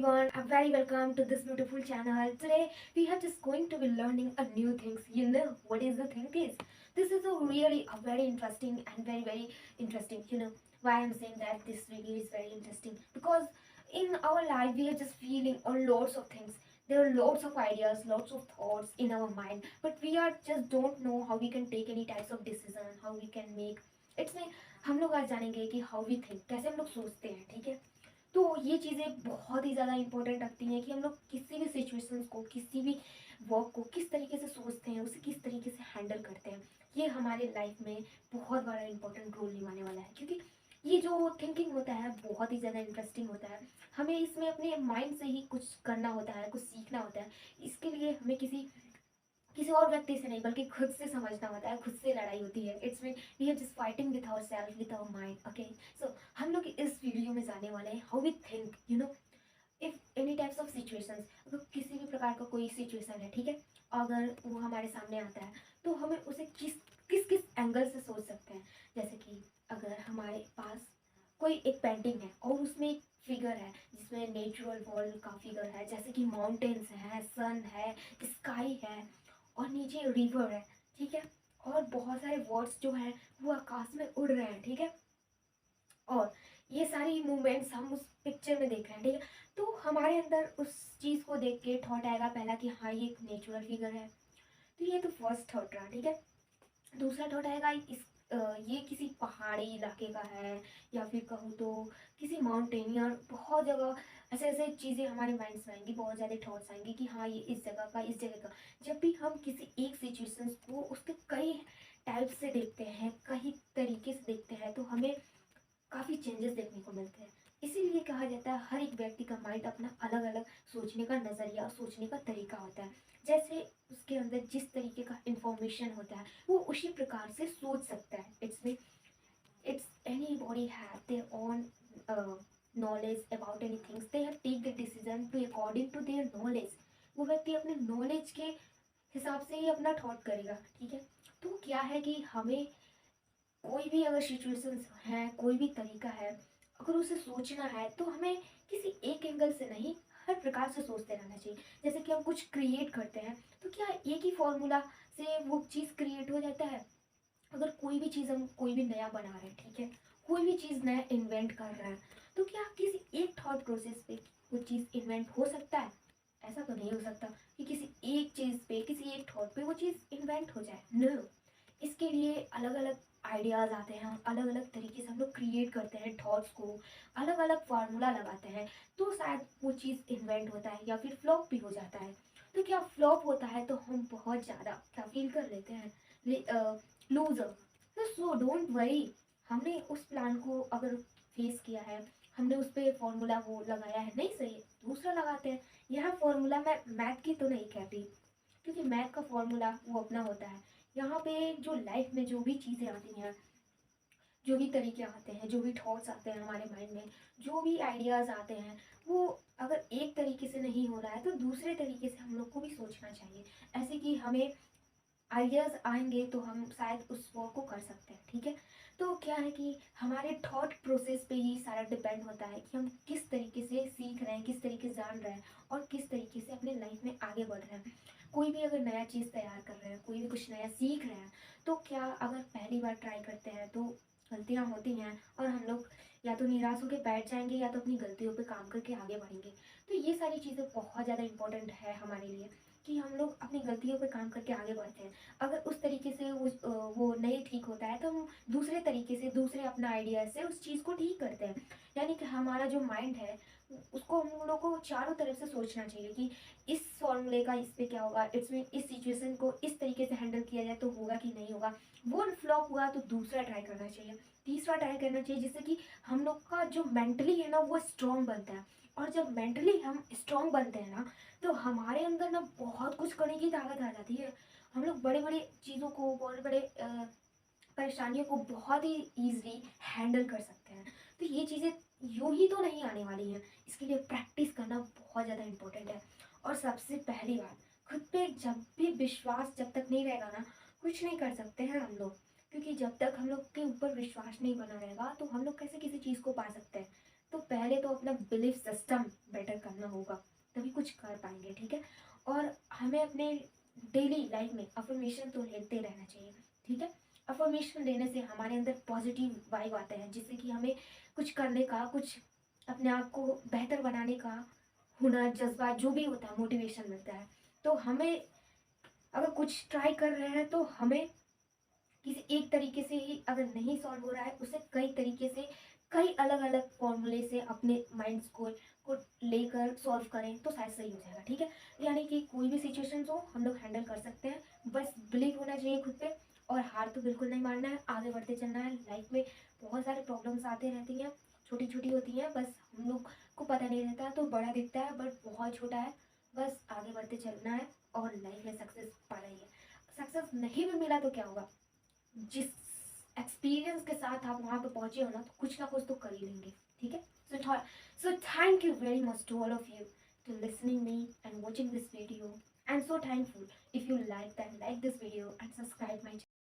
everyone, a very welcome to this beautiful channel. Today we are just going to be learning a new things. You know what is the thing is? This is a very interesting and very interesting. You know why I'm saying that this video is very interesting because in our life we are just feeling on lots of things. There are lots of ideas, lots of thoughts in our mind, but we are just don't know how we can take any types of decision, how we can make. It's में हम लोग आज जानेंगे कि how we think, कैसे हम लोग सोचते हैं, ठीक है? तो ये चीज़ें बहुत ही ज़्यादा इंपॉर्टेंट रखती हैं कि हम लोग किसी भी सिचुएशंस को, किसी भी वर्क को किस तरीके से सोचते हैं, उसे किस तरीके से हैंडल करते हैं। ये हमारे लाइफ में बहुत बड़ा इंपॉर्टेंट रोल निभाने वाला है, क्योंकि ये जो थिंकिंग होता है बहुत ही ज़्यादा इंटरेस्टिंग होता है। हमें इसमें अपने माइंड से ही कुछ करना होता है, कुछ सीखना होता है। इसके लिए हमें किसी किसी और व्यक्ति से नहीं बल्कि खुद से समझना होता है, खुद से लड़ाई होती है। It's mean we are just fighting with our self, with our mind. Okay, so हम लोग इस वीडियो में जाने वाले हैं how we think, you know, if any types of situations. अगर किसी भी प्रकार का कोई सिचुएशन है, ठीक है, अगर वो हमारे सामने आता है तो हमें उसे किस किस किस एंगल से सोच सकते हैं। जैसे कि अगर हमारे पास कोई एक पेंटिंग है और उसमें एक फिगर है जिसमें नेचुरल वर्ल्ड का फिगर है, जैसे कि माउंटेन्स है, सन है, स्काई है और नीचे रिवर है, ठीक है, और बहुत सारे वर्ड्स जो हैं वो आकाश में उड़ रहे हैं, ठीक है, और ये सारी मूवमेंट्स हम उस पिक्चर में देख रहे हैं, ठीक है। तो हमारे अंदर उस चीज़ को देख के थॉट आएगा पहला कि हाँ ये एक नेचुरल फिगर है। तो ये तो फर्स्ट थॉट रहा, ठीक है। दूसरा थॉट आएगा ये किसी पहाड़ी इलाके का है, या फिर कहूँ तो किसी माउंटेनियर, बहुत जगह ऐसे ऐसे चीज़ें हमारे माइंड्स में आएंगी, बहुत ज़्यादा थॉट्स आएंगे कि हाँ ये इस जगह का, इस जगह का। जब भी हम किसी एक सिचुएशन को उसके कई टाइप से देखते हैं, कई तरीके से देखते हैं, तो हमें काफ़ी चेंजेस देखने को मिलते हैं। इसीलिए कहा जाता है हर एक व्यक्ति का माइंड अपना अलग अलग सोचने का नज़रिया, सोचने का तरीका होता है। जैसे उसके अंदर जिस तरीके का इंफॉर्मेशन होता है वो उसी प्रकार से सोच सकता है। It's anybody have their own knowledge about any things, they have take the decision to according to their knowledge. वो व्यक्ति अपने नॉलेज के हिसाब से ही अपना थॉट करेगा, ठीक है। तो क्या है कि हमें कोई भी अगर सिचुएशंस है, कोई भी तरीका है, अगर उसे सोचना है तो हमें किसी एक एंगल से नहीं, हर प्रकार से सोचते रहना चाहिए। जैसे कि हम कुछ क्रिएट करते हैं तो क्या एक ही फॉर्मूला से वो चीज़ क्रिएट हो जाता है? अगर कोई भी चीज़ हम कोई भी नया बना रहे हैं, ठीक है, कोई भी चीज़ नया इन्वेंट कर रहे हैं, तो क्या किसी एक थॉट प्रोसेस पे वो चीज़ इन्वेंट हो सकता है? ऐसा तो नहीं हो सकता कि किसी एक चीज़ पे, किसी एक थॉट पे वो चीज़ इन्वेंट हो जाए। नो, इसके लिए अलग अलग आइडियाज़ आते हैं, अलग अलग तरीके से हम लोग क्रिएट करते हैं थॉट्स को, अलग अलग फार्मूला लगाते हैं, तो शायद वो चीज़ इन्वेंट होता है या फिर फ्लॉप भी हो जाता है। तो क्या फ्लॉप होता है तो हम बहुत ज़्यादा क्या फील कर लेते हैं, लूजर। तो सो डोंट वरी, हमने उस प्लान को अगर फेस किया है, हमने उस पर फॉर्मूला वो लगाया है, नहीं सही है, दूसरा लगाते हैं। यह फॉर्मूला मैं मैथ की तो नहीं कहती, क्योंकि मैथ का फॉर्मूला वो अपना होता है। यहाँ पे जो लाइफ में जो भी चीज़ें आती हैं, जो भी तरीके आते हैं, जो भी थॉट्स आते हैं हमारे माइंड में, जो भी आइडियाज़ आते हैं, वो अगर एक तरीके से नहीं हो रहा है तो दूसरे तरीके से हम लोग को भी सोचना चाहिए। ऐसे कि हमें आइडियाज़ आएंगे तो हम शायद उस वर्क को कर सकते हैं, ठीक है। तो क्या है कि हमारे थॉट प्रोसेस पे ही सारा डिपेंड होता है कि हम किस तरीके से सीख रहे हैं, किस तरीके से जान रहे हैं और किस तरीके से अपने लाइफ में आगे बढ़ रहे हैं। कोई भी अगर नया चीज़ तैयार कर रहे हैं, कोई भी कुछ नया सीख रहे हैं, तो क्या अगर पहली बार ट्राई करते हैं तो गलतियाँ होती हैं और हम लोग या तो निराश होकर बैठ जाएंगे या तो अपनी गलतियों पे काम करके आगे बढ़ेंगे। तो ये सारी चीज़ें बहुत ज़्यादा इंपॉर्टेंट है हमारे लिए कि हम लोग अपनी गलतियों पे काम करके आगे बढ़ते हैं। अगर उस तरीके से वो नहीं ठीक होता है तो हम दूसरे तरीके से, दूसरे अपना आइडिया से उस चीज़ को ठीक करते हैं। यानी कि हमारा जो माइंड है उसको हम लोग को चारों तरफ से सोचना चाहिए कि इस फॉर्मूले का इस पे क्या होगा, इट्स मीन इस सिचुएशन को इस तरीके से हैंडल किया जाए तो होगा कि नहीं होगा। वो फ्लॉप हुआ तो दूसरा ट्राई करना चाहिए, तीसरा ट्राई करना चाहिए, जिससे कि हम लोग का जो मेंटली है ना वो स्ट्रॉन्ग बनता है। और जब मेंटली हम स्ट्रॉन्ग बनते हैं ना तो हमारे अंदर ना बहुत कुछ करने की ताकत आ जाती है। हम लोग बड़े बड़े चीज़ों को, बड़े बड़े परेशानियों को बहुत ही ईजिली हैंडल कर सकते हैं। तो ये चीज़ें यूं ही तो नहीं आने वाली हैं, इसके लिए प्रैक्टिस करना बहुत ज़्यादा इम्पोर्टेंट है। और सबसे पहली बात, खुद पे जब भी विश्वास जब तक नहीं रहेगा ना, कुछ नहीं कर सकते हैं हम लोग। क्योंकि जब तक हम लोग के ऊपर विश्वास नहीं बना रहेगा तो हम लोग कैसे किसी चीज़ को पा सकते हैं। तो पहले तो अपना बिलीफ सिस्टम बेटर करना अफर्मेशन तो लेते रहना चाहिए, ठीक है। अफर्मेशन लेने से हमारे अंदर पॉजिटिव वाइब आते हैं, जिससे कि हमें कुछ करने का, कुछ अपने आप को बेहतर बनाने का हुनर, जज्बा जो भी होता है, मोटिवेशन मिलता है। तो हमें अगर कुछ ट्राई कर रहे हैं तो हमें किसी एक तरीके से ही अगर नहीं सॉल्व हो रहा है, उसे कई तरीके से, कई अलग अलग फॉर्मूले से अपने माइंड को लेकर सॉल्व करें तो शायद सही हो जाएगा, ठीक है। यानी कि कोई भी सिचुएशन हो हम लोग हैंडल कर सकते हैं, बस बिलीव होना चाहिए खुद पे, और हार तो बिल्कुल नहीं मानना है, आगे बढ़ते चलना है। लाइफ में बहुत सारे प्रॉब्लम्स आते रहती हैं, छोटी छोटी होती हैं, बस हम लोग को पता नहीं रहता, तो बड़ा दिखता है बट बहुत छोटा है। बस आगे बढ़ते चलना है और लाइफ में सक्सेस पाना ही है। सक्सेस नहीं भी मिला तो क्या होगा, जिस एक्सपीरियंस के साथ आप वहाँ पे पहुँचे हो ना कुछ तो कर ही लेंगे, ठीक है। So thank you very much to all of you to listening me and watching this video. I'm so thankful if you like this video and subscribe my channel.